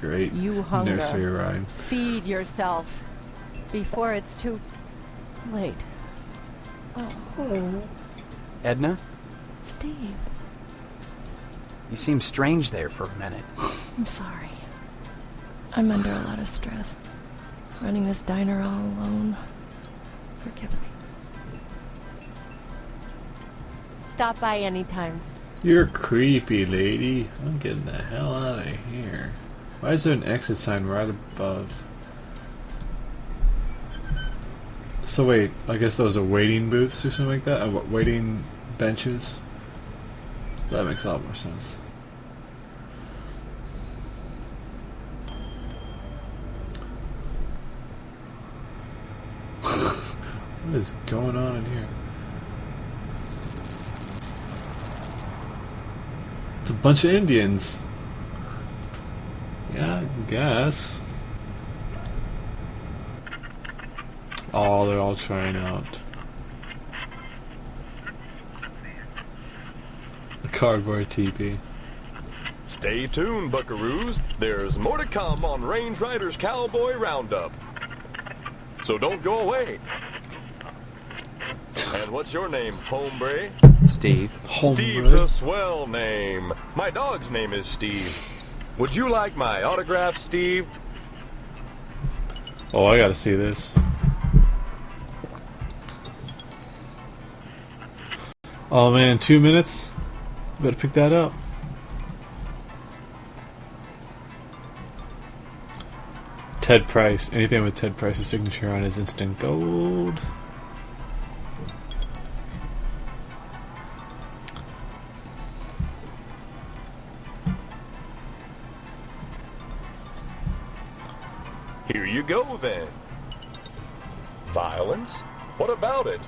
great You hunger. nursery rhyme. Feed yourself before it's too late. Oh. Edna? Steve. You seemed strange there for a minute. I'm sorry. I'm under a lot of stress. Running this diner all alone. Forgive me. Stop by anytime. You're creepy, lady. I'm getting the hell out of here. Why is there an exit sign right above? So wait, I guess those are waiting booths or something like that? Waiting benches? That makes a lot more sense. What is going on in here? It's a bunch of Indians. Yeah, I guess. Oh, they're all trying out. A cardboard teepee. Stay tuned, buckaroos. There's more to come on Range Riders Cowboy Roundup. So don't go away. And what's your name, hombre? Steve. Steve's a swell name. My dog's name is Steve. Would you like my autograph, Steve? Oh, I gotta see this. Oh man, 2 minutes? Better pick that up. Ted Price. Anything with Ted Price's signature on is instant gold. Here you go, then. Violence? What about it?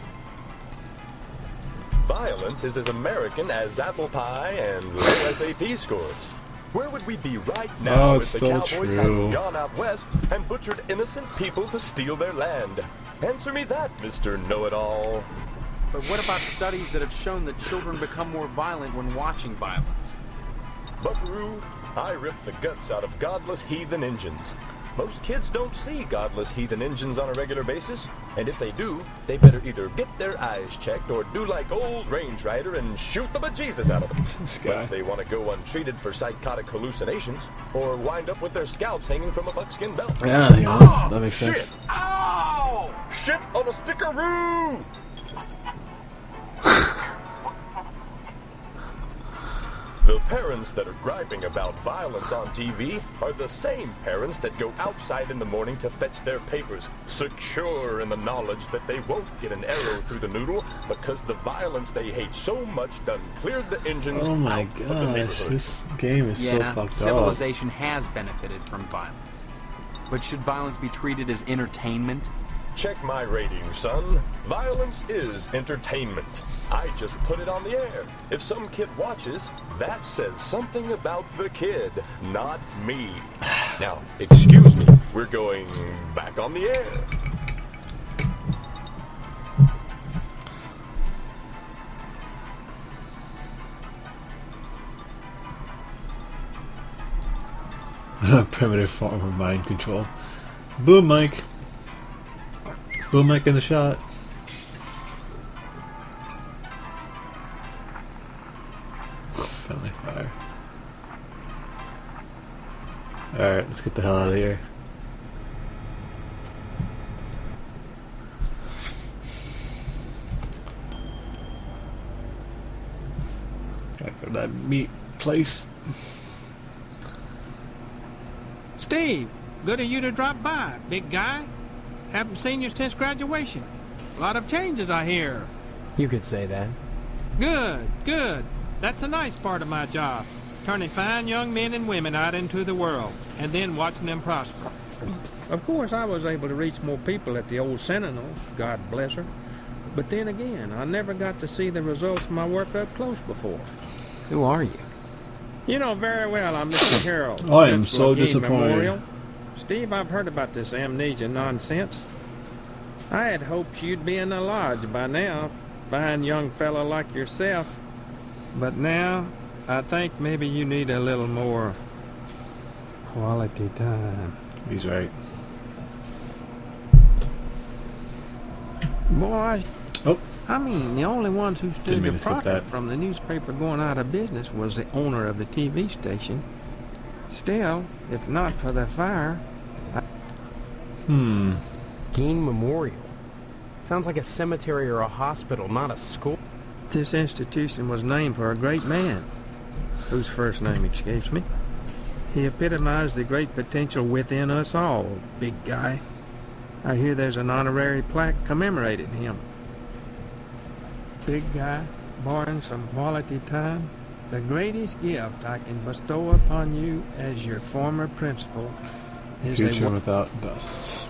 Violence is as American as apple pie and low SAT scores. Where would we be right now if the cowboys hadn't gone out west and butchered innocent people to steal their land? Answer me that, Mr. Know-It-All. But what about studies that have shown that children become more violent when watching violence? Buckaroo, I rip the guts out of godless heathen Injuns. Most kids don't see godless heathen Injuns on a regular basis, and if they do, they better either get their eyes checked or do like old Range Rider and shoot the bejesus out of them. Unless they want to go untreated for psychotic hallucinations, or wind up with their scalps hanging from a buckskin belt. Yeah, you know, that makes sense. Ow! Shit on a stickeroo! The parents that are griping about violence on TV are the same parents that go outside in the morning to fetch their papers, secure in the knowledge that they won't get an arrow through the noodle because the violence they hate so much done cleared the engines Oh my out of the neighborhood. gosh, this game is so fucked up. Civilization has benefited from violence. But should violence be treated as entertainment? Check my rating, son. Violence is entertainment. I just put it on the air. If some kid watches, that says something about the kid, not me. Now, excuse me, we're going back on the air. Primitive form of mind control. Boom mic. Boom mic in the shot. Friendly fire. Alright, let's get the hell out of here. Gotta go to that meat place. Steve, good of you to drop by, big guy. Haven't seen you since graduation. A lot of changes, I hear. You could say that. Good, good. That's a nice part of my job. Turning fine young men and women out into the world, and then watching them prosper. Of course, I was able to reach more people at the old Sentinel, God bless her. But then again, I never got to see the results of my work up close before. Who are you? You know very well I'm Mr. Harold. I am Prince so Lockheed disappointed. Memorial. Steve, I've heard about this amnesia nonsense. I had hoped you'd be in the lodge by now, fine young fellow like yourself. But now, I think maybe you need a little more Quality time. He's right. Boy, Oh, I mean, the only ones who Didn't stood mean to to skip profit that. from the newspaper going out of business was the owner of the TV station. Still, if not for the fire, hmm. Gein Memorial. Sounds like a cemetery or a hospital, not a school. this institution was named for a great man, whose first name escapes me. He epitomized the great potential within us all, big guy. I hear there's an honorary plaque commemorating him. Big guy, borrowing some quality time, the greatest gift I can bestow upon you as your former principal is Future a without dust.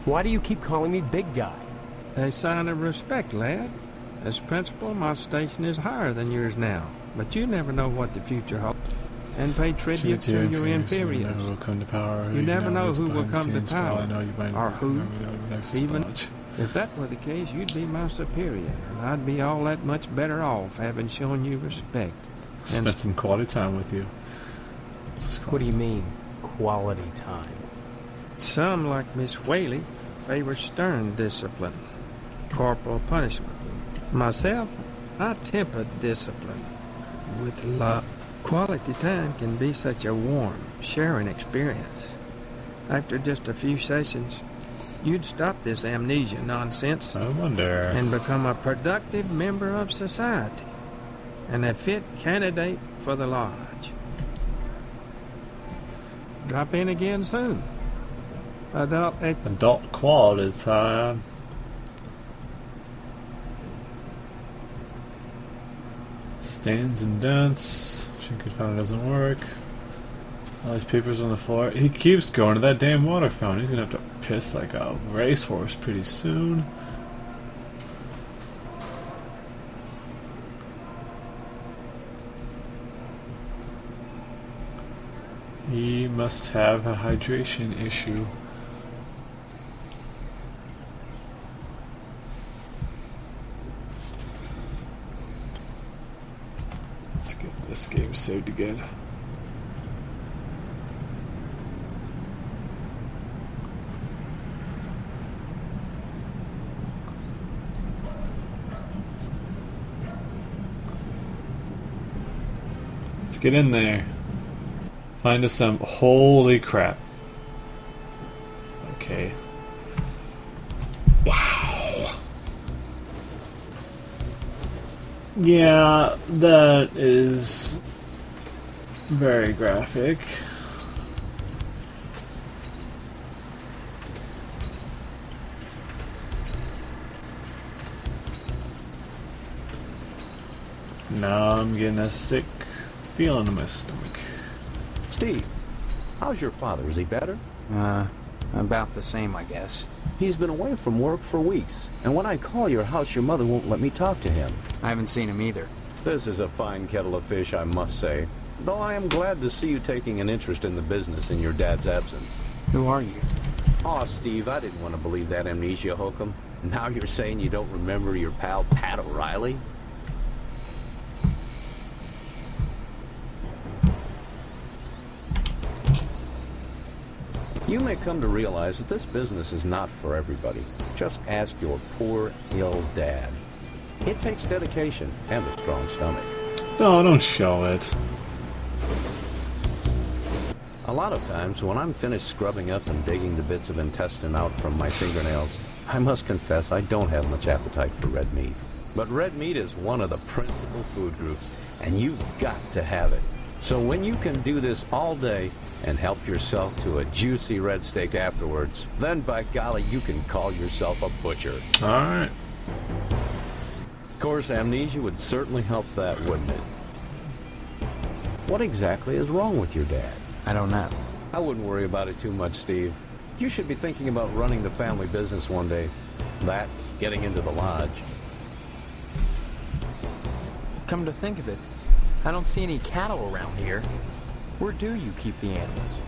Why do you keep calling me big guy? sign of respect, lad. As principal, my station is higher than yours now, but you never know what the future holds. And pay tribute to your You inferiors. never will come to power. You never know what's who will behind the come to scenes. For all power, I know, you might or who, even- much. If that were the case, you'd be my superior, and I'd be all that much better off having shown you respect. And Spent some quality time with you. What do you mean, quality time? some, like Miss Whaley, favor stern discipline, corporal punishment. Myself, I temper discipline with love. Quality time can be such a warm, sharing experience. After just a few sessions, you'd stop this amnesia nonsense I wonder. and become a productive member of society and a fit candidate for the lodge. Drop in again soon. Adult quality time. Stands and dents. Shinkin found it doesn't work. All these papers on the floor. He keeps going to that damn water fountain. He's gonna have to piss like a racehorse pretty soon. He must have a hydration issue. Let's get this game saved again. Let's get in there. Find us some. Holy crap. Okay. Wow. Yeah, that is very graphic. Now I'm getting a sick feeling in my stomach. Steve, how's your father? Is he better? About the same, I guess. He's been away from work for weeks, and when I call your house, your mother won't let me talk to him. I haven't seen him either. This is a fine kettle of fish, I must say. Though I am glad to see you taking an interest in the business in your dad's absence. Who are you? Aw, Steve, I didn't want to believe that amnesia hokum. Now you're saying you don't remember your pal Pat O'Reilly? You may come to realize that this business is not for everybody. Just ask your poor, ill dad. It takes dedication and a strong stomach. No, don't show it. A lot of times, when I'm finished scrubbing up and digging the bits of intestine out from my fingernails, I must confess I don't have much appetite for red meat. But red meat is one of the principal food groups, and you've got to have it. So when you can do this all day and help yourself to a juicy red steak afterwards, then by golly, you can call yourself a butcher. Alright. Of course, amnesia would certainly help that, wouldn't it? What exactly is wrong with your dad? I don't know. I wouldn't worry about it too much, Steve. You should be thinking about running the family business one day. That, getting into the lodge. Come to think of it, I don't see any cattle around here. Where do you keep the animals?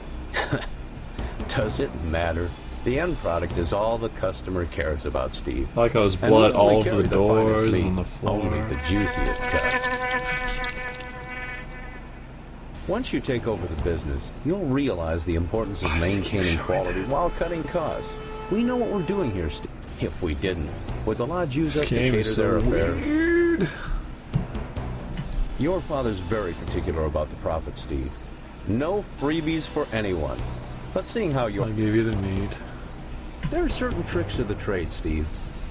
Does it matter? The end product is all the customer cares about, Steve. I like how there's And blood we only all over carry the the finest doors meat, and on the floor. Only the juiciest cuts. Once you take over the business, you'll realize the importance of maintaining quality while cutting costs. We know what we're doing here, Steve. If we didn't, would the lodge use us to cater their affairs? Weird. Your father's very particular about the profit, Steve. No freebies for anyone. But seeing how you... I'll give you the meat. There are certain tricks to the trade, Steve.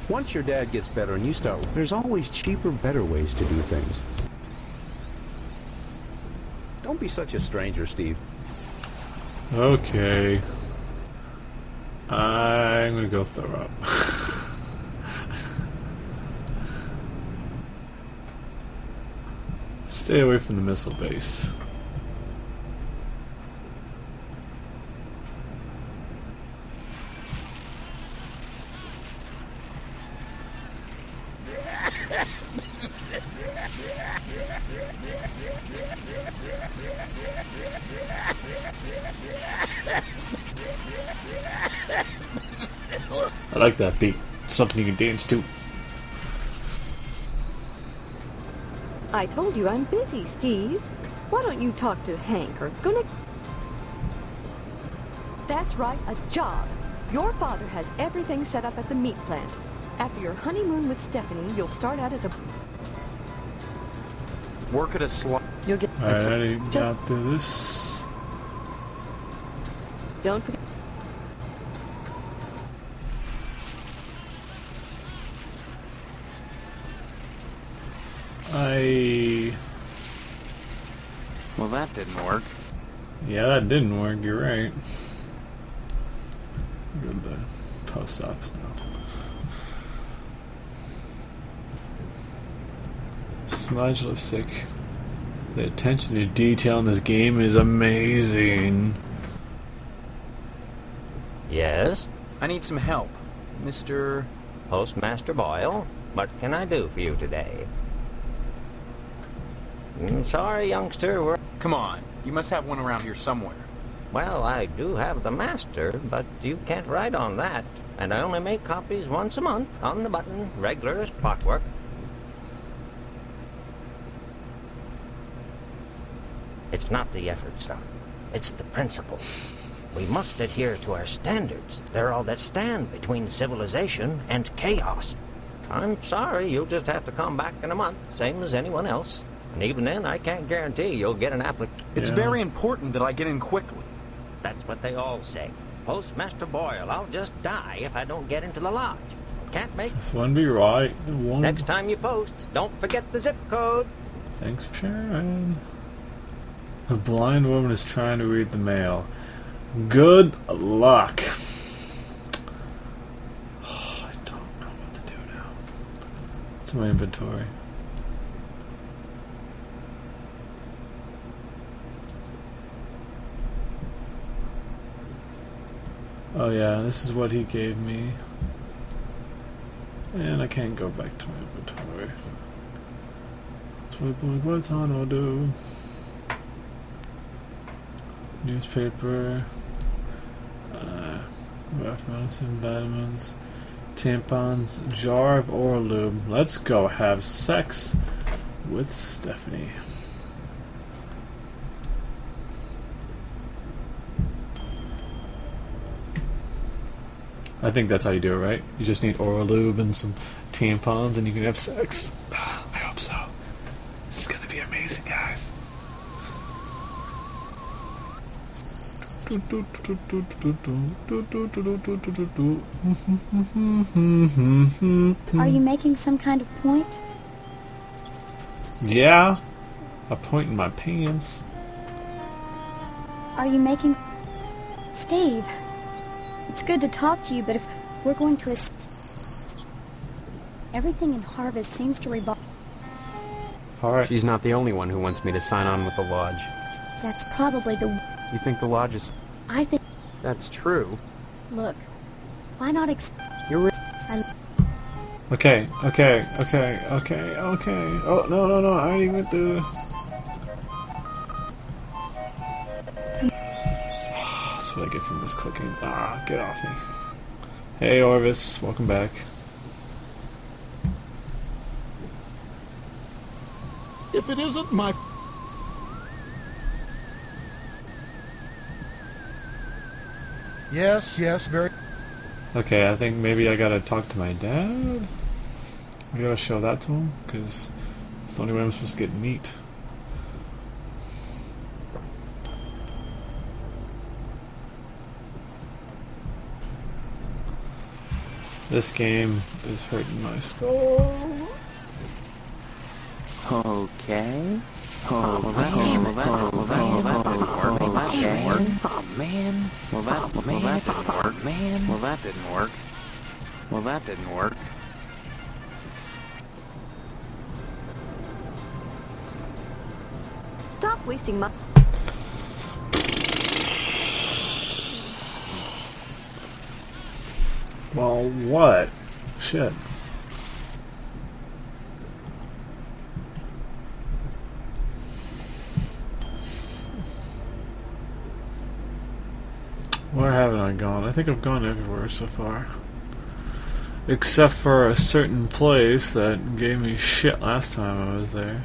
Once your dad gets better and you start... There's always cheaper, better ways to do things. Don't be such a stranger, Steve. Okay. I'm gonna go throw up. Stay away from the missile base. I like that beat. Something you can dance to. I told you I'm busy, Steve. Why don't you talk to Hank or go next? That's right, a job. Your father has everything set up at the meat plant. After your honeymoon with Stephanie, you'll start out as a... Work at a slot. You'll get... Alright, I got through this. Don't forget... Well, that didn't work. Yeah, that didn't work, you're right. Go to the post office now. Smudge lipstick. The attention to detail in this game is amazing. Yes? I need some help. Mr. Postmaster Boyle, what can I do for you today? Sorry, youngster, we're... Come on. You must have one around here somewhere. Well, I do have the master, but you can't write on that. And I only make copies once a month, on the button, regular as clockwork. It's not the effort, son. It's the principle. We must adhere to our standards. They're all that stand between civilization and chaos. I'm sorry, you'll just have to come back in a month, same as anyone else. And even then, I can't guarantee you'll get an application. It's very important that I get in quickly. That's what they all say. Postmaster Boyle, I'll just die if I don't get into the lodge. Can't make... This one be right. Next time you post, don't forget the zip code. Thanks for sharing. A blind woman is trying to read the mail. Good luck. Oh, I don't know what to do now. What's in my inventory? Oh yeah, this is what he gave me. And I can't go back to my inventory. That's what Guantanamo do. Newspaper. Rough medicine, vitamins, tampons, jar of oral lube. Let's go have sex with Stephanie. I think that's how you do it, right? You just need oral lube and some tampons and you can have sex. I hope so. This is gonna be amazing, guys. Are you making some kind of point? Yeah. A point in my pants. Are you making... Steve, it's good to talk to you, but if we're going to... Everything in Harvest seems to revolve... Alright. She's not the only one who wants me to sign on with the lodge. That's probably the... You think the lodge is... I think... That's true. Look, why not You're... Okay. Oh, no. I already went through this. That's what I get from this clicking. Get off me. Hey, Orvis. Welcome back. If it isn't my... Yes, very... Okay, I think maybe I gotta talk to my dad? I gotta show that to him, because it's the only way I'm supposed to get meat. This game is hurting my skull. Okay. Oh, that didn't work. Oh, man. Well, that didn't work, man. Well, that didn't work. Well, that didn't work. Stop wasting my... Well, what? Shit. Where haven't I gone? I think I've gone everywhere so far. Except for a certain place that gave me shit last time I was there.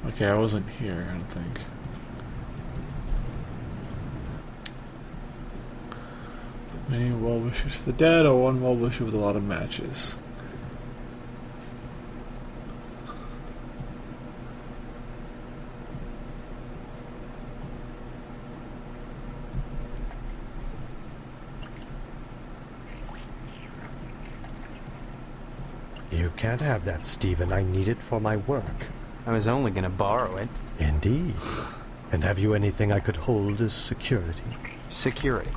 Okay, I wasn't here, I don't think. Many well wishes for the dead, or one well wisher with a lot of matches. You can't have that, Stephen. I need it for my work. I was only gonna borrow it. Indeed. And have you anything I could hold as security? Security?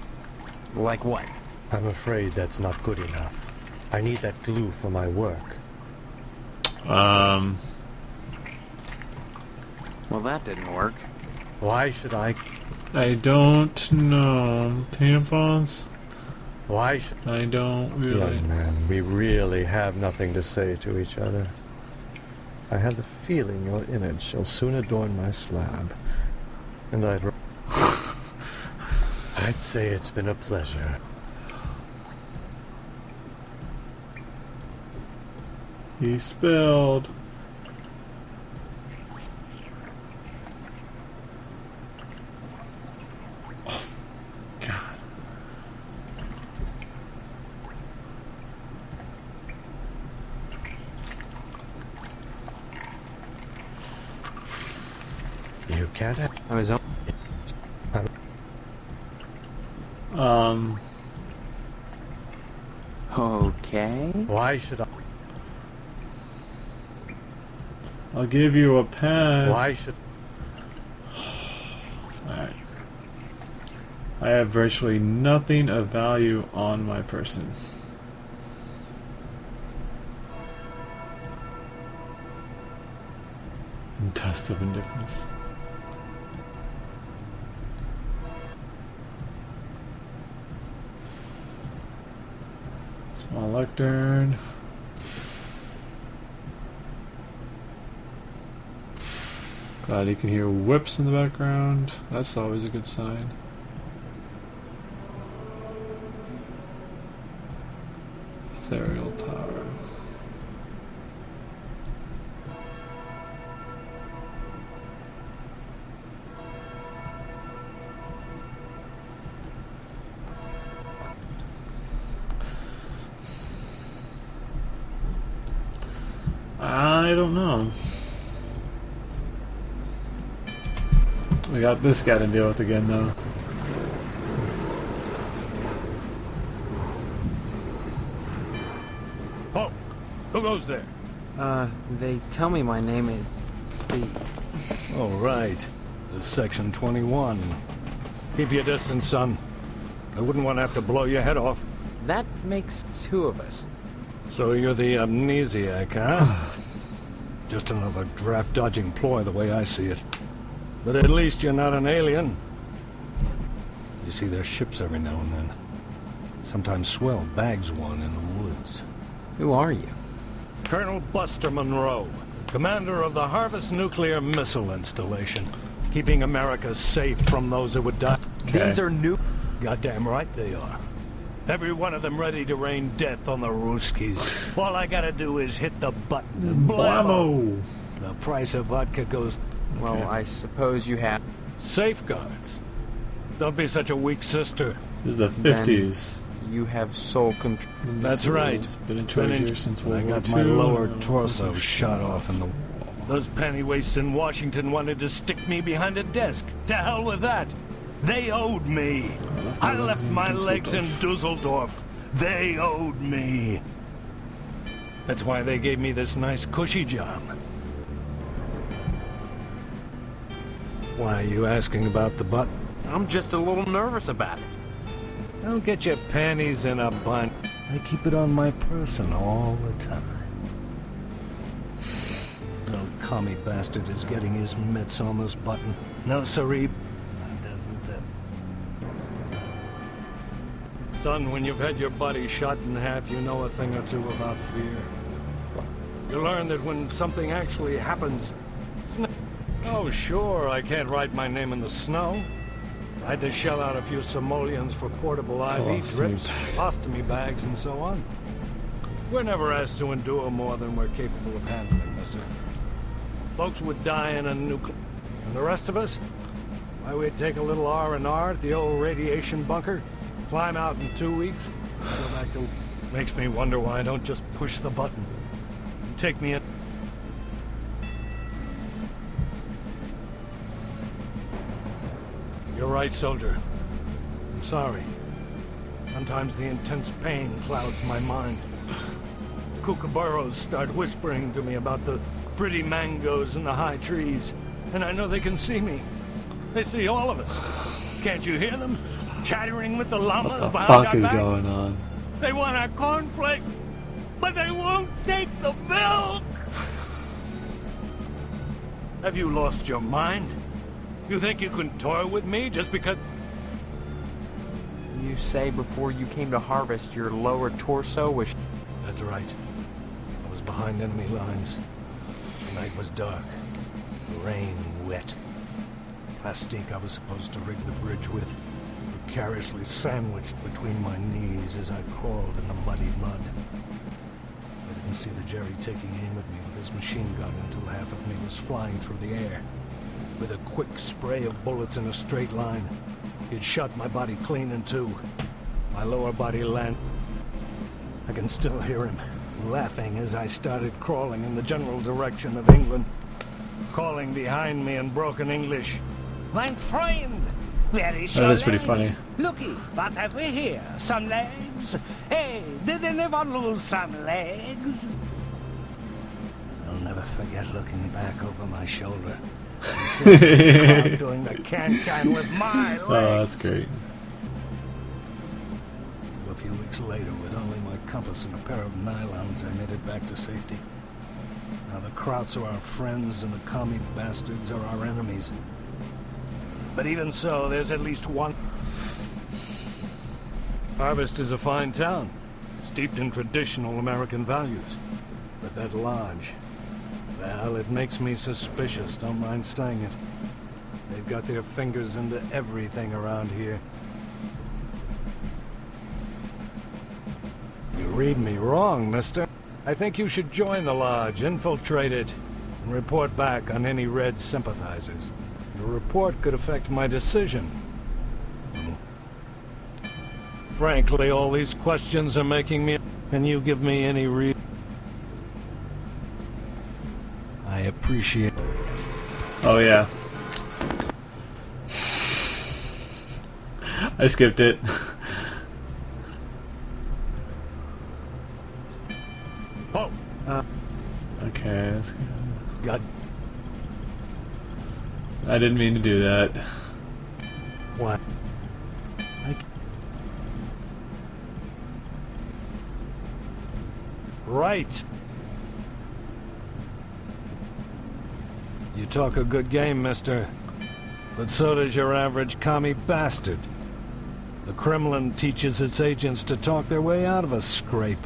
Like what? I'm afraid that's not good enough. I need that glue for my work. Well, that didn't work. Why should I don't know. Tampons? Why should I don't really... Young man, we really have nothing to say to each other. I have the feeling your image shall soon adorn my slab. And I'd say it's been a pleasure. He spilled. Oh, God. You can't have... I was Okay. Why should I... I'll give you a pen. Why should... Alright. I have virtually nothing of value on my person. Dust of indifference. Small lectern. Glad you can hear whips in the background. That's always a good sign. Ethereal Tower. I don't know. We got this guy to deal with again, though. Oh, who goes there? They tell me my name is Steve. Oh, right. This Section 21. Keep your distance, son. I wouldn't want to have to blow your head off. That makes two of us. So you're the amnesiac, huh? Just another draft-dodging ploy, the way I see it. But at least you're not an alien. You see their ships every now and then. Sometimes Swell bags one in the woods. Who are you? Colonel Buster Monroe, commander of the Harvest Nuclear Missile Installation, keeping America safe from those who would die. Okay. These are new... Goddamn right they are. Every one of them ready to rain death on the Ruskies. All I gotta do is hit the button. Blammo! The price of vodka goes... Well, I suppose you have... Safeguards. Don't be such a weak sister. This is the 50s. You have sole control. That's right. Been in charge here since World War II. I got my lower torso shot off in the... Those pennywaists in Washington wanted to stick me behind a desk. To hell with that. They owed me. I left my legs in Dusseldorf. They owed me. That's why they gave me this nice cushy job. Why are you asking about the butt? I'm just a little nervous about it. Don't get your panties in a bun. I keep it on my person all the time. No commie bastard is getting his mitts on this button. No, siree. Son, when you've had your body shot in half, you know a thing or two about fear. You learn that when something actually happens... Oh, sure, I can't write my name in the snow. I had to shell out a few simoleons for portable IV drips, ostomy bags, and so on. We're never asked to endure more than we're capable of handling, mister. Folks would die in a nuclear... And the rest of us? Why, we'd take a little R&R at the old radiation bunker, climb out in 2 weeks, and go back to... Makes me wonder why I don't just push the button and take me in. You're right, soldier. I'm sorry. Sometimes the intense pain clouds my mind. Kookaburras start whispering to me about the pretty mangoes in the high trees, and I know they can see me. They see all of us. Can't you hear them? Chattering with the llamas behind our backs. What the fuck is going on? They want our cornflakes, but they won't take the milk! Have you lost your mind? You think you can toy with me just because... You say before you came to harvest, your lower torso was... That's right. I was behind enemy lines. The night was dark. The rain wet. Plastique I was supposed to rig the bridge with, precariously sandwiched between my knees as I crawled in the muddy mud. I didn't see the Jerry taking aim at me with his machine gun until half of me was flying through the air. With a quick spray of bullets in a straight line, he'd shot my body clean in two. My lower body landed. I can still hear him, laughing as I started crawling in the general direction of England, calling behind me in broken English. Mein Freund, where is your That is pretty legs? funny. Looky, what have we here? Some legs? Hey, did anyone lose some legs? I'll never forget looking back over my shoulder. Doing the can-can with my legs. Oh, that's great. A few weeks later, with only my compass and a pair of nylons, I made it back to safety. Now the Krauts are our friends and the commie bastards are our enemies. But even so, there's at least one... Harvest is a fine town, steeped in traditional American values. But that lodge... Well, it makes me suspicious, don't mind saying it. They've got their fingers into everything around here. You read me wrong, mister. I think you should join the lodge, infiltrate it, and report back on any Red sympathizers. Your report could affect my decision. Frankly, all these questions are making me... Can you give me any reason? I appreciate... Oh, yeah. I skipped it. Oh! Okay, that's good. God. I didn't mean to do that. What? Right. You talk a good game, mister. But so does your average commie bastard. The Kremlin teaches its agents to talk their way out of a scrape.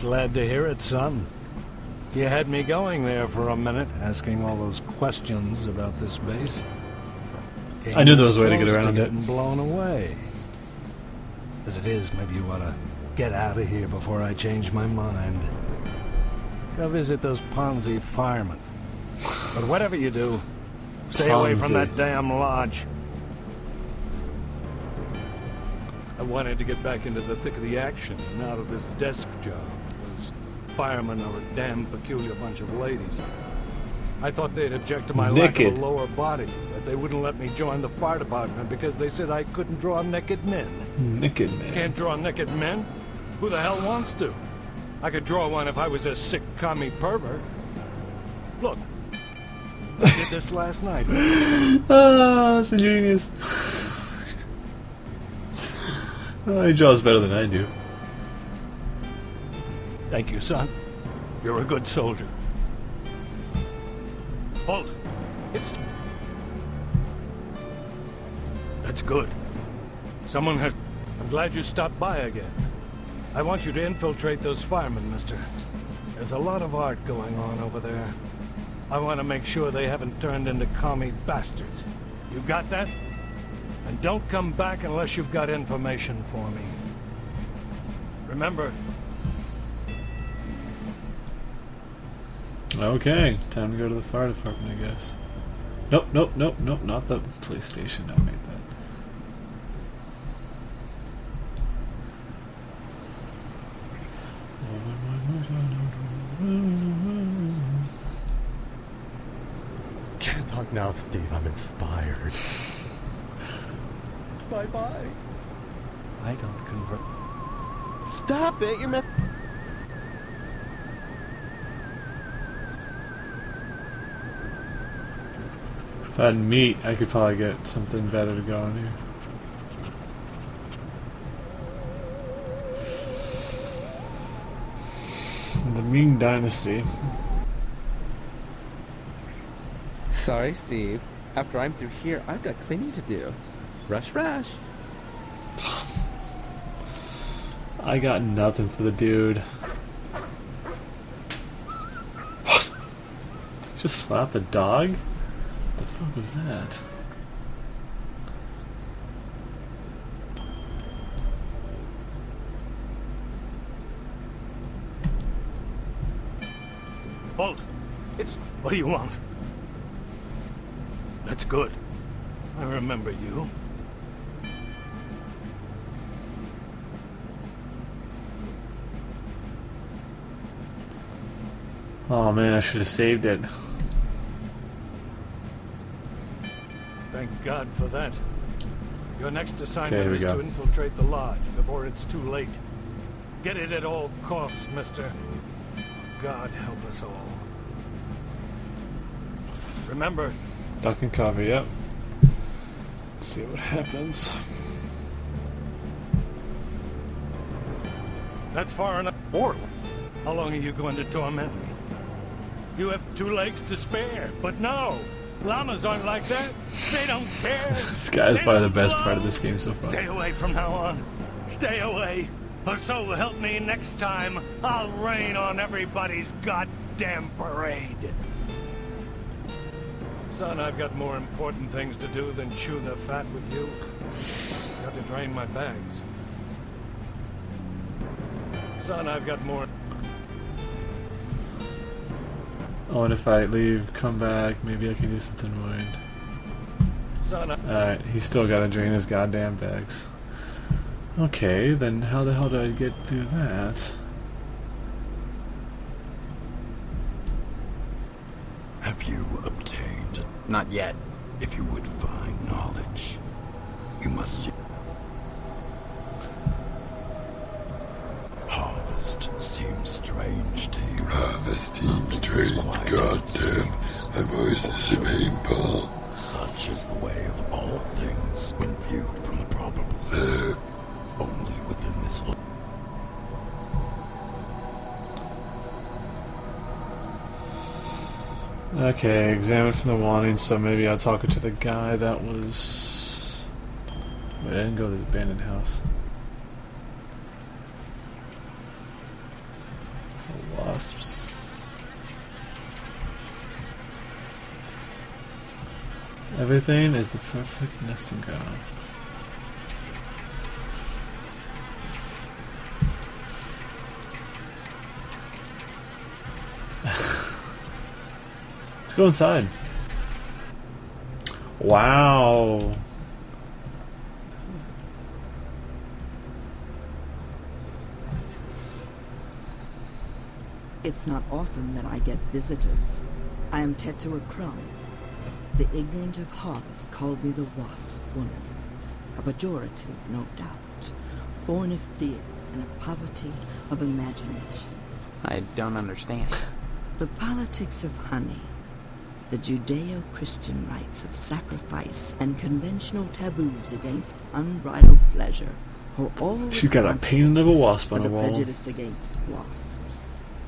Glad to hear it, son. You had me going there for a minute, asking all those questions about this base. I knew there was a way to get around it. Getting blown away. As it is, maybe you ought to get out of here before I change my mind. Go visit those Ponzi firemen. But whatever you do, stay away from that damn lodge. I wanted to get back into the thick of the action and out of this desk job. Those firemen are a damn peculiar bunch of ladies. I thought they'd object to my lack of a lower body, that they wouldn't let me join the fire department because they said I couldn't draw naked men. Naked men? Can't draw naked men? Who the hell wants to? I could draw one if I was a sick commie pervert. Look, I did this last night. Ah, that's a genius. Oh, he draws better than I do. Thank you, son. You're a good soldier. Halt! It's... That's good. Someone has... I'm glad you stopped by again. I want you to infiltrate those firemen, mister. There's a lot of art going on over there. I want to make sure they haven't turned into commie bastards. You got that? And don't come back unless you've got information for me. Remember... Okay, time to go to the fire department, I guess. Nope, nope, nope, nope, not the police station. I made that. Can't talk now, Steve. I'm inspired. Bye-bye. I don't convert. Stop it! You're If I had meat, I could probably get something better to go on here. The Ming Dynasty. Sorry, Steve. After I'm through here, I've got cleaning to do. Rush, rush. I got nothing for the dude. Just slap a dog? What the fuck was that? Halt! It's... What do you want? That's good. I remember you. Oh man, I should have saved it. Thank God for that. Your next assignment Okay, is to infiltrate the lodge before it's too late. Get it at all costs, mister. God help us all. Remember... Duck and cover, yep. Let's see what happens. That's far enough. Or, how long are you going to torment me? You have 2 legs to spare, but no! Llamas aren't like that. They don't care. This guy's probably the best part of this game so far. Stay away from now on. Stay away. Or so help me next time, I'll rain on everybody's goddamn parade. Son, I've got more important things to do than chew the fat with you. Got to drain my bags. Son, I've got more... Oh, and if I leave, come back, maybe I can do something weird. Son, Alright, he's still gotta drain his goddamn bags. Okay, then how the hell do I get through that? Have you obtained? Not yet. If you would find knowledge, you must... Harvest seems strange to you. Harvest seems strange, goddamn. My voice is painful. Such is the way of all things when viewed from a probable side. Only within this... Okay, examine from the wanting, so maybe I'll talk to the guy that was... Wait, I didn't go to this abandoned house. For wasps. Everything is the perfect nesting ground. go inside. Wow. It's not often that I get visitors. I am Tetsuo Crumb. The ignorant of harvest called me the Wasp Woman. A pejorative, no doubt. Born of fear and a poverty of imagination. I don't understand. The politics of honey. The Judeo-Christian rites of sacrifice and conventional taboos against unbridled pleasure are all She's got a painting of a wasp on the her wall. prejudice against wasps.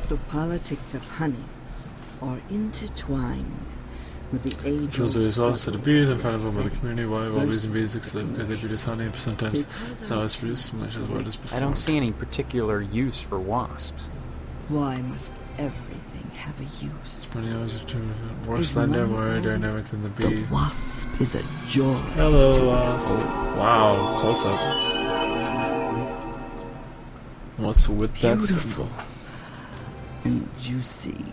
The politics of honey are intertwined with the age Fills the results to the bees in front of them with the community. Why all bees and bees live because they produce honey, but sometimes it's not always produced as much as what is performed. I don't see any particular use for wasps. Why must everything have a use? 20 hours or two, more slender, more dynamic than the bee. The wasp is a joy. Hello, wasp. Wow, close up. What's with that symbol? And juicy.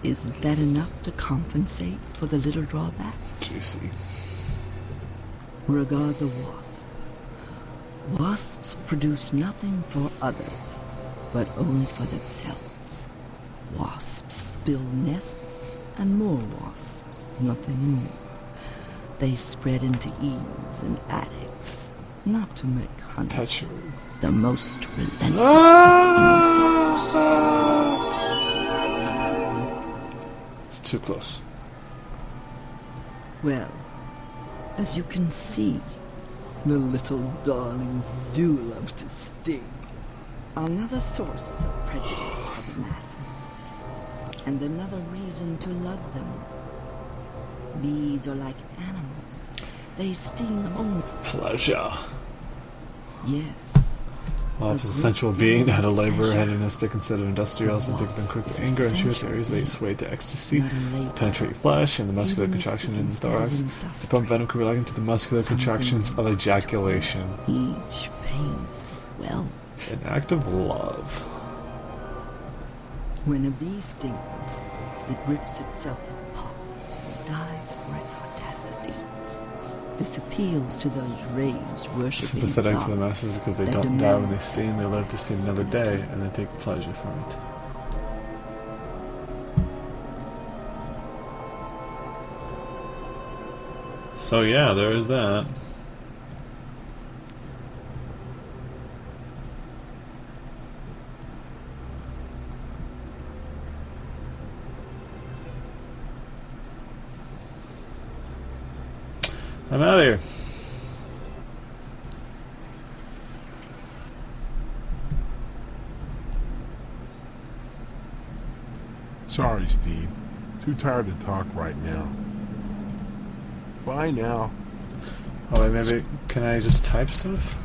Isn't that enough to compensate for the little drawbacks? Juicy. Regard the wasp. Wasps produce nothing for others, but only for themselves. Wasps build nests and more wasps, nothing more. They spread into eaves and attics, not to make honey. The most relentless of insects. Too close. Well, as you can see, the little darlings do love to sting. Another source of prejudice for the masses, and another reason to love them. Bees are like animals. They sting only. Pleasure. Yes. Wasp is a sensual being, had a laborer, hedonistic instead of industrial, and them quick to anger and shoot areas they sway to ecstasy, penetrate flesh, and the muscular contraction in the thorax. The pump venom can be likened to the muscular contractions of ejaculation. Each painful well. An act of love. When a bee stings, it rips itself apart and dies for its audacity. This appeals to those raised worshipping Sympathetic God to the masses because they that don't die when they demands sting, they live to see another day, and they take pleasure from it. So yeah, there is that. I'm out of here. Sorry, Steve. Too tired to talk right now. Bye now. Oh wait, maybe can I just type stuff?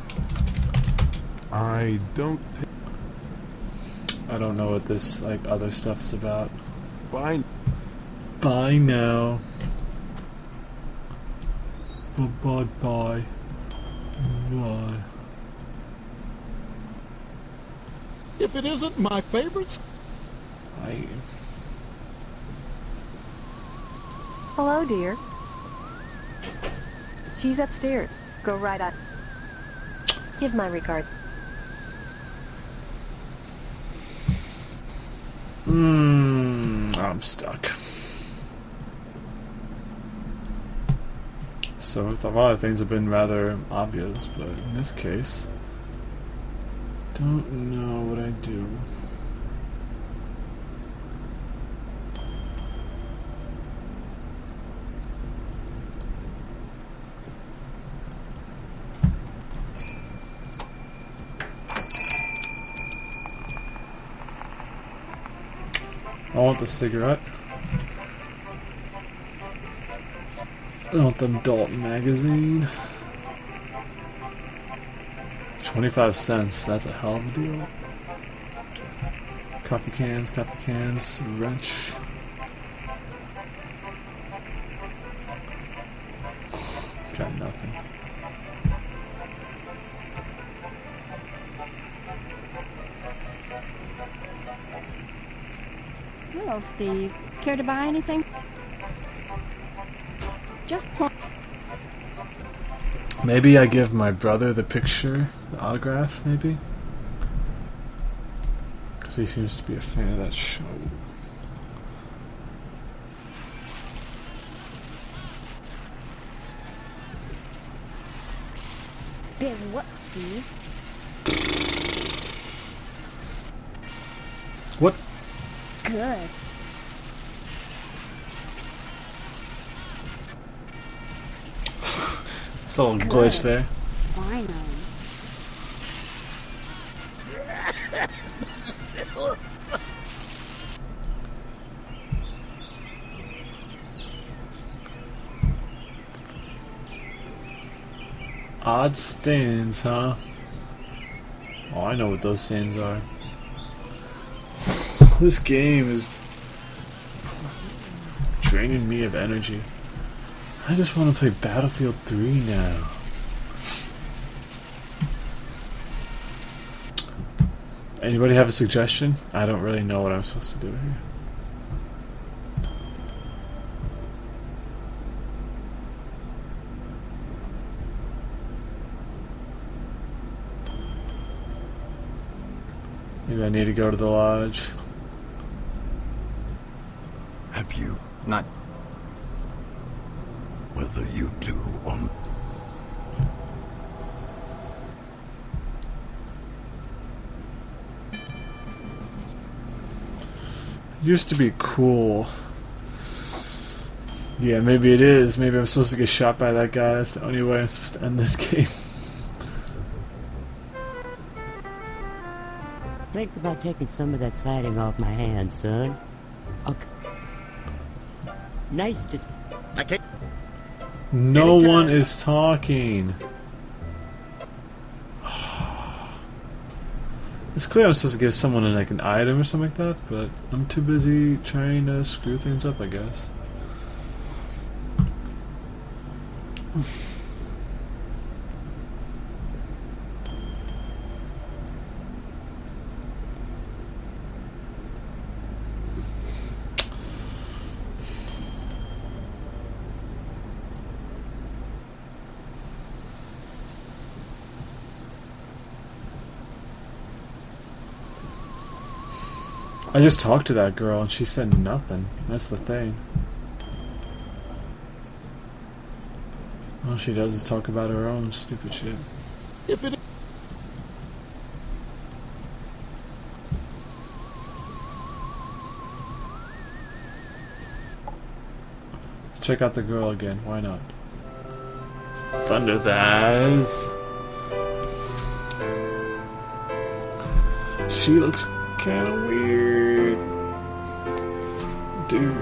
I don't I don't know what this like other stuff is about. Bye. Bye now. Bye bye. Bye. If it isn't my favorites. Hello, dear. She's upstairs. Go right up. Give my regards. I'm stuck. So a lot of things have been rather obvious, but in this case, don't know what I do. I want the cigarette. I want the adult magazine. 25 cents, that's a hell of a deal. Coffee cans, wrench. Got nothing. Hello, Steve. Care to buy anything? Just point. Maybe I give my brother the picture, the autograph, maybe? Because he seems to be a fan of that show. Been what, Steve? What? Good. It's a little glitch there. Fine. Odd stands, huh? Oh, I know what those stands are. This game is draining me of energy. I just want to play Battlefield 3 now. Anybody have a suggestion? I don't really know what I'm supposed to do here. Maybe I need to go to the lodge. Have you? Not. Whether you do or not. Used to be cool. Yeah, maybe it is. Maybe I'm supposed to get shot by that guy. That's the only way I'm supposed to end this game. Think about taking some of that siding off my hands, son. Okay. Nice to... I can't... No one is talking. It's clear I'm supposed to give someone like an item or something like that, but I'm too busy trying to screw things up, I guess. I just talked to that girl and she said nothing. That's the thing. All she does is talk about her own stupid shit. If it Let's check out the girl again. Why not? Thunder Thighs. She looks kind of weird, dude.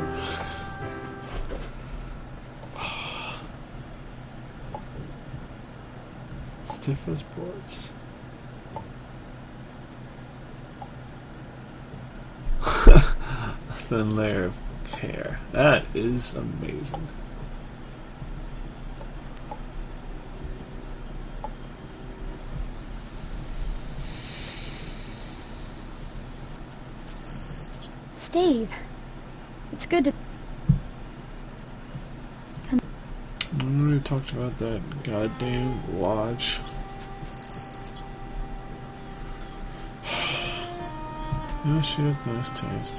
Stiff as boards. A thin layer of hair. That is amazing. Steve, it's good to... We already talked about that goddamn lodge. Yeah, she has nice taste.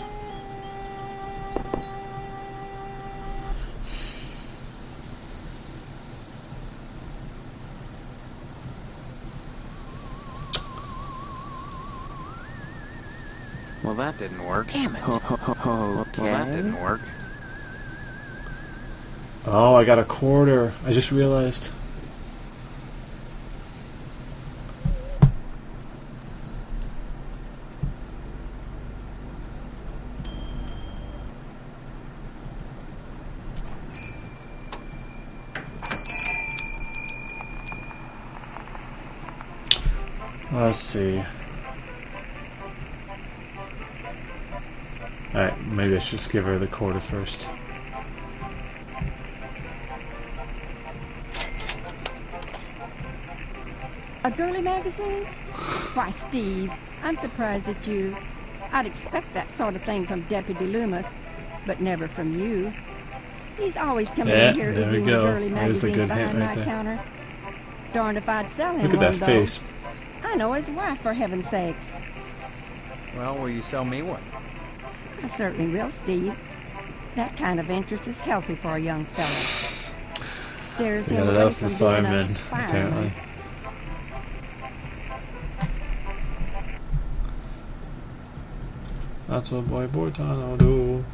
Well, that didn't work. Damn it. Okay. Well, that didn't work. Oh, I got a quarter. I just realized. Let's see. Alright, maybe I should just give her the quarter first. A girly magazine? Why, Steve, I'm surprised at you. I'd expect that sort of thing from Deputy Loomis, but never from you. He's always coming in here there we reading the go. girly There's the magazines good behind hint my right there. counter. Darned if I'd sell him Look at one, that though. face. I know his wife, for heaven's sakes. Well, will you sell me one? I certainly will, Steve. That kind of interest is healthy for a young fella. Steers We him got it away out for from the being firemen, a fireman. apparently. That's what boy Bortano do.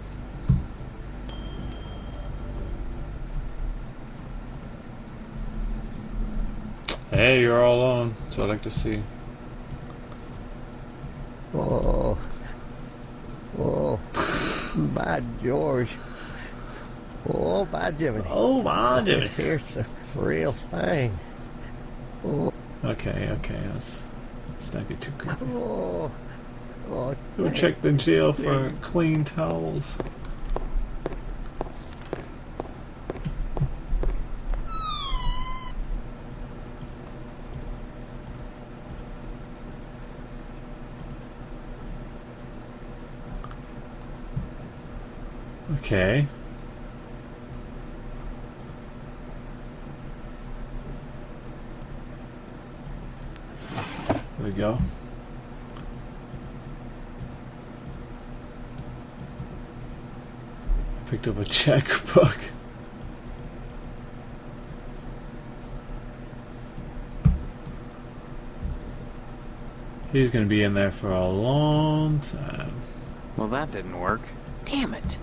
Hey, you're all alone. That's what I like to see. Oh. Oh. By George. Oh, by Jimmy. Oh, by Jimmy. Here's the real thing. Oh. Okay, let's not get too creepy. Oh. Oh. Go check the jail for clean towels. Okay. There we go. Picked up a checkbook. He's gonna be in there for a long time. Well, that didn't work. Damn it.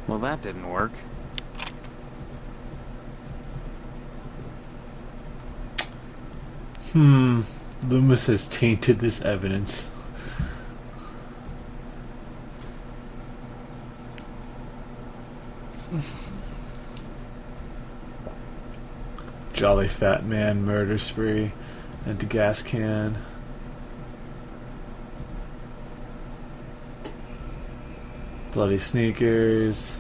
Well, that didn't work. Loomis has tainted this evidence. Jolly fat man murder spree. Empty gas can. Bloody sneakers.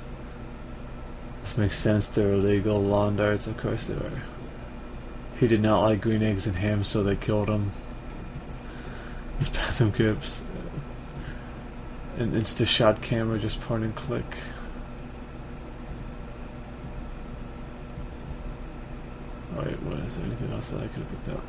This makes sense, they're illegal. Lawn darts, of course they were. He did not like green eggs and ham, so they killed him. This bathroom gives an insta-shot camera, just point and click. Oh wait, what is there anything else that I could have picked up?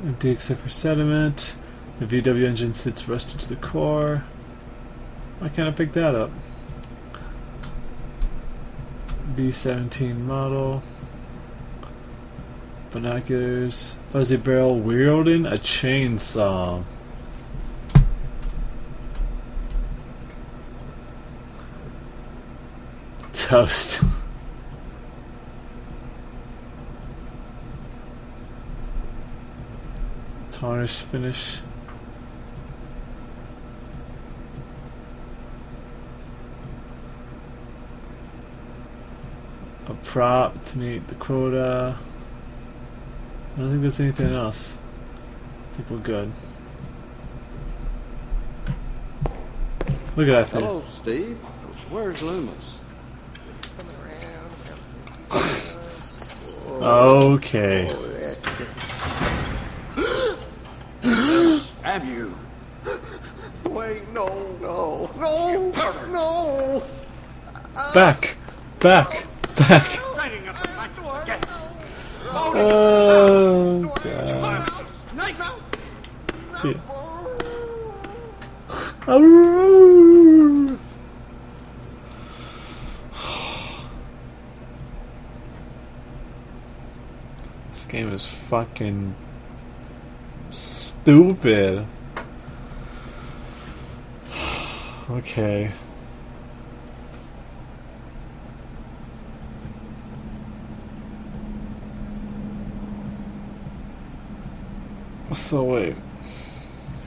Empty except for sediment. The VW engine sits rusted to the core. Why can't I pick that up? B-17 model. Binoculars. Fuzzy barrel wielding a chainsaw. Toast. Tarnished finish. A prop to meet the quota. I don't think there's anything else. I think we're good. Look at that face. Hello, Steve. Where's Loomis? Okay. Have you? Wait, no. Back! Oh, God. See. This game is fucking stupid. Okay. So wait.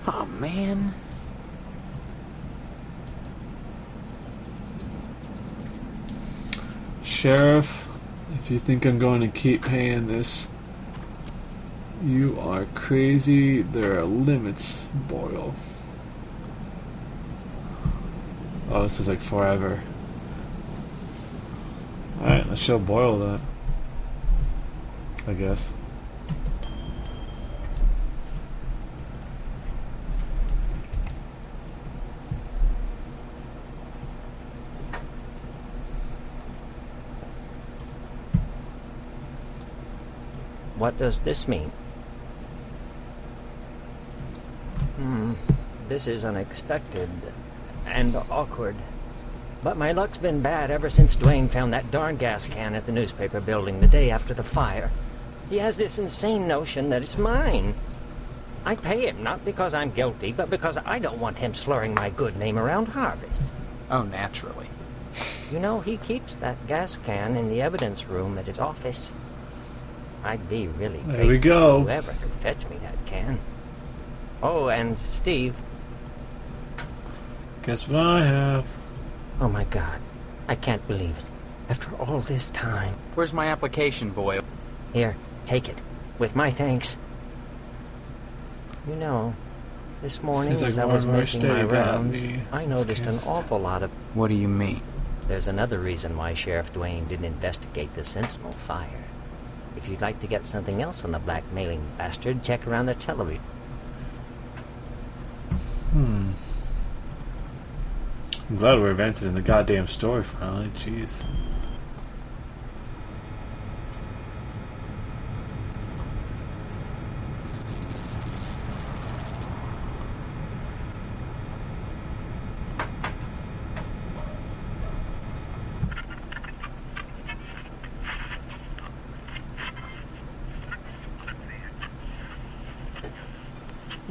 Oh, man. Sheriff, if you think I'm going to keep paying this You are crazy. There are limits, Boyle. Oh, this is like forever. Alright, let's show Boyle that. I guess. What does this mean? This is unexpected and awkward. But my luck's been bad ever since Dwayne found that darn gas can at the newspaper building the day after the fire. He has this insane notion that it's mine. I pay him not because I'm guilty, but because I don't want him slurring my good name around Harvest. Oh, naturally. You know, he keeps that gas can in the evidence room at his office. I'd be really grateful There we go. if whoever could fetch me that can. Oh, and Steve. Guess what I have? Oh my God. I can't believe it. After all this time. Where's my application, Boyle? Here, take it. With my thanks. You know, this morning Seems like as I more was and more making my stay got rounds, me. I noticed an awful lot of... What do you mean? There's another reason why Sheriff Dwayne didn't investigate the Sentinel fire. If you'd like to get something else on the blackmailing bastard, check around the television. I'm glad we're advancing in the goddamn story finally. Jeez.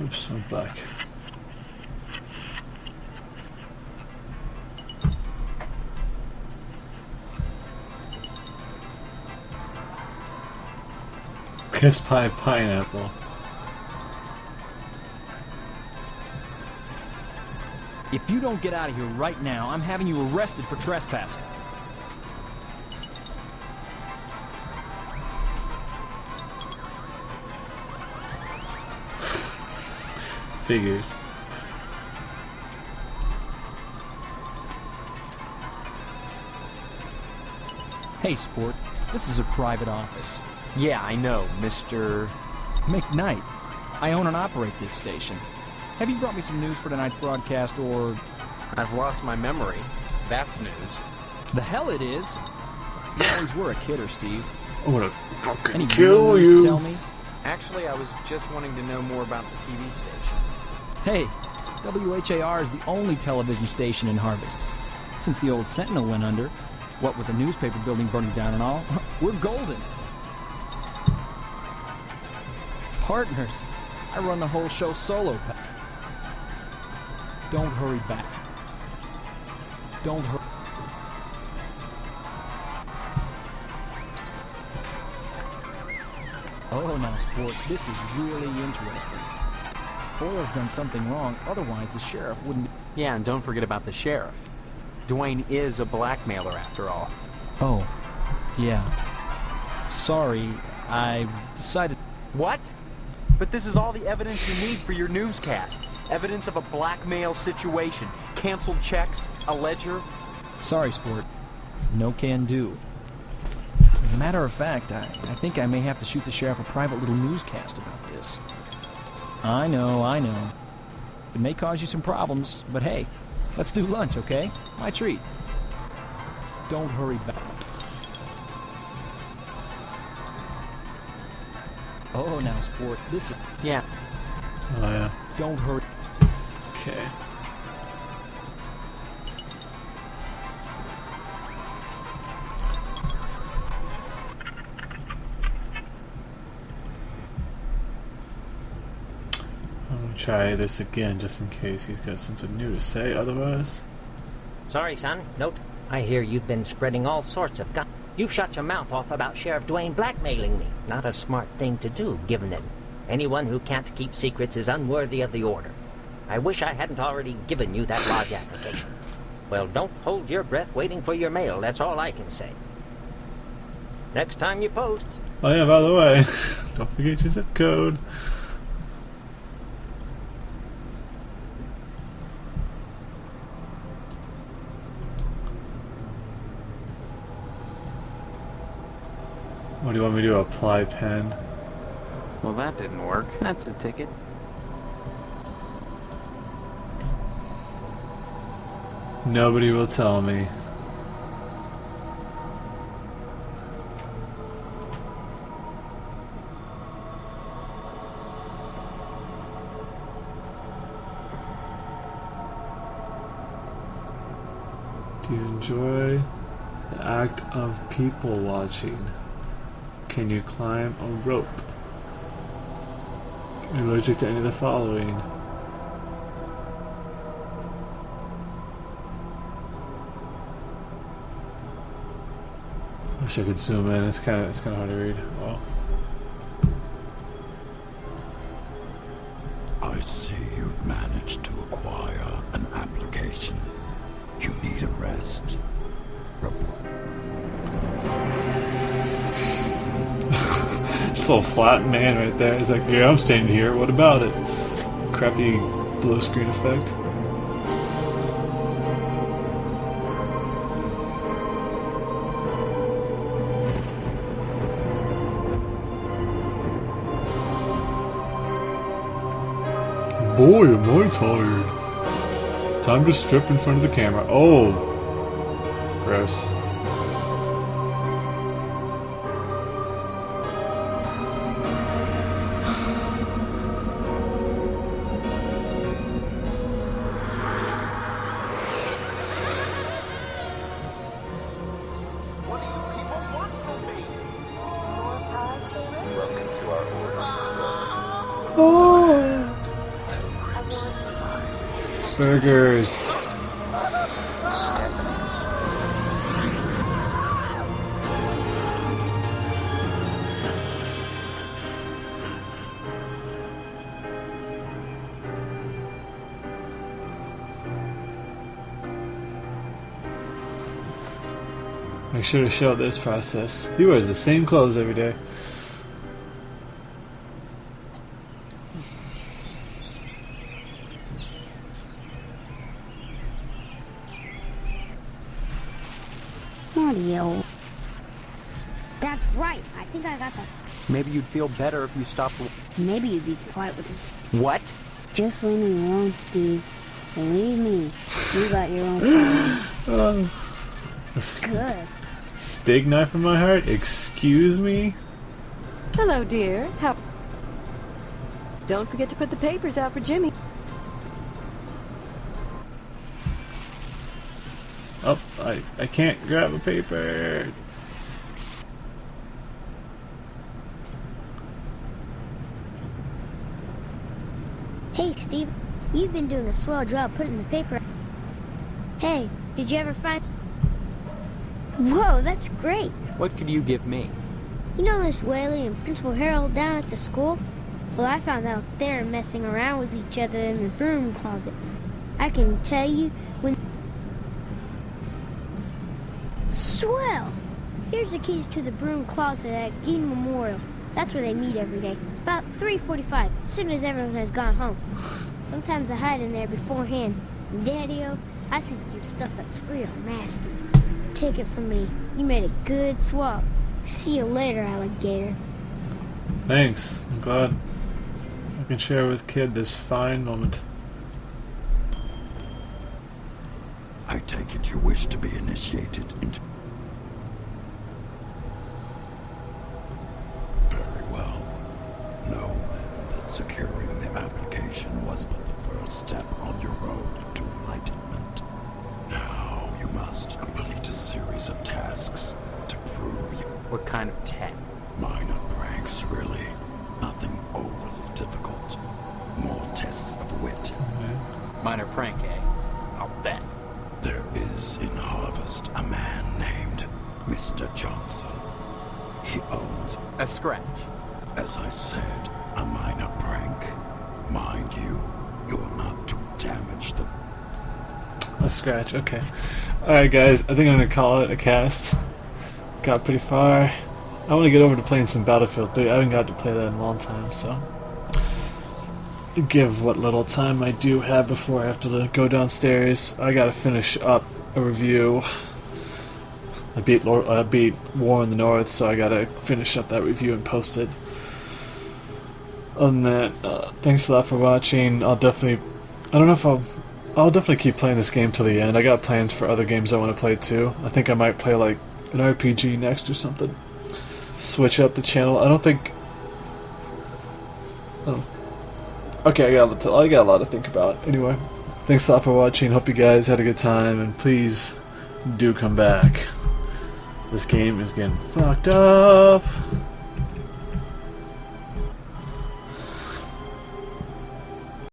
Oops, I'm back. Kissed by a pineapple. If you don't get out of here right now, I'm having you arrested for trespassing. Figures. Hey, sport. This is a private office. Yeah, I know, Mr. McKnight. I own and operate this station. Have you brought me some news for tonight's broadcast, or... I've lost my memory. That's news. The hell it is. You always were a kidder, Steve. I'm gonna fucking Any kill real news you. to tell me? Actually, I was just wanting to know more about the TV station. Hey, WHAR is the only television station in Harvest. Since the old Sentinel went under, what with the newspaper building burning down and all, we're golden. Partners, I run the whole show solo. Don't hurry back. Don't hurry. Oh, now, sport, this is really interesting. Boyle's done something wrong, otherwise the sheriff wouldn't... Yeah, and don't forget about the sheriff. Dwayne is a blackmailer after all. Oh, yeah. Sorry, I decided... What? But this is all the evidence you need for your newscast. Evidence of a blackmail situation. Canceled checks, a ledger. Sorry, sport. No can do. As a matter of fact, I think I may have to shoot the sheriff a private little newscast about this. I know. It may cause you some problems, but hey, let's do lunch, okay? My treat. Don't hurry back. Oh, now, sport, this is... Yeah. Oh, yeah. Don't hurry. Okay. I'm gonna try this again just in case he's got something new to say otherwise. Sorry, son. Note, I hear you've been spreading all sorts of guff. You've shut your mouth off about Sheriff Dwayne blackmailing me. Not a smart thing to do, given that anyone who can't keep secrets is unworthy of the order. I wish I hadn't already given you that lodge application. Well, don't hold your breath waiting for your mail. That's all I can say. next time you post. Oh yeah, by the way, don't forget your zip code. What do you want me to do? Apply pen? Well, that didn't work. That's a ticket. Nobody will tell me. Do you enjoy the act of people watching? Can you climb a rope? Are you allergic to any of the following? Wish I could zoom in. It's kind of hard to read. Oh. I see you've managed to acquire an application. You need a rest. This little flat man right there. He's like, yeah, I'm staying here. What about it? Crappy blue screen effect. Boy, am I tired. Time to strip in front of the camera. Oh. Gross. Burgers. Make sure to show this process. He wears the same clothes every day. Audio. That's right. I think I got that. Maybe you'd feel better if you stopped. Maybe you'd be quiet with this. What? Just leave me alone, Steve. Believe me, you got your own problem. Good. Steak knife in my heart? Excuse me? Hello, dear. How? Don't forget to put the papers out for Jimmy. Oh, I can't grab a paper. Hey, Steve. You've been doing a swell job putting the paper. Hey, did you ever find... Whoa, that's great. What could you give me? You know Miss Whaley and Principal Harold down at the school? Well, I found out they're messing around with each other in the broom closet. I can tell you when... Swell! Here's the keys to the broom closet at Gein Memorial. That's where they meet every day. About 3:45, as soon as everyone has gone home. Sometimes I hide in there beforehand. And Daddy-o, I see some stuff that's real nasty. Take it from me. You made a good swap. See you later, alligator. Thanks. I'm glad I can share with Kid this fine moment. I take it you wish to be initiated into... Very well. Know then that securing the application was but the first step on your road to enlightenment. Now you must complete a series of tasks to prove you... What kind of test? Minor pranks, really. Nothing overly difficult. More tests of wit. Minor prank, eh? I'll bet. There is in Harvest a man named Mr. Johnson. He owns... A scratch. As I said, a minor prank. Mind you, you're not to damage the... A scratch, okay. Alright guys, I think I'm gonna call it a cast. Got pretty far. I want to get over to playing some Battlefield 3. I haven't got to play that in a long time, so give what little time I do have before I have to go downstairs. I gotta finish up a review. I beat War in the North, so I gotta finish up that review and post it. Other than that, thanks a lot for watching. I'll definitely keep playing this game till the end. I got plans for other games I want to play too. I think I might play like an RPG next or something. Switch up the channel. I don't think. Oh. Okay, I got a lot to think about. Anyway, thanks a lot for watching. Hope you guys had a good time, and please do come back. This game is getting fucked up.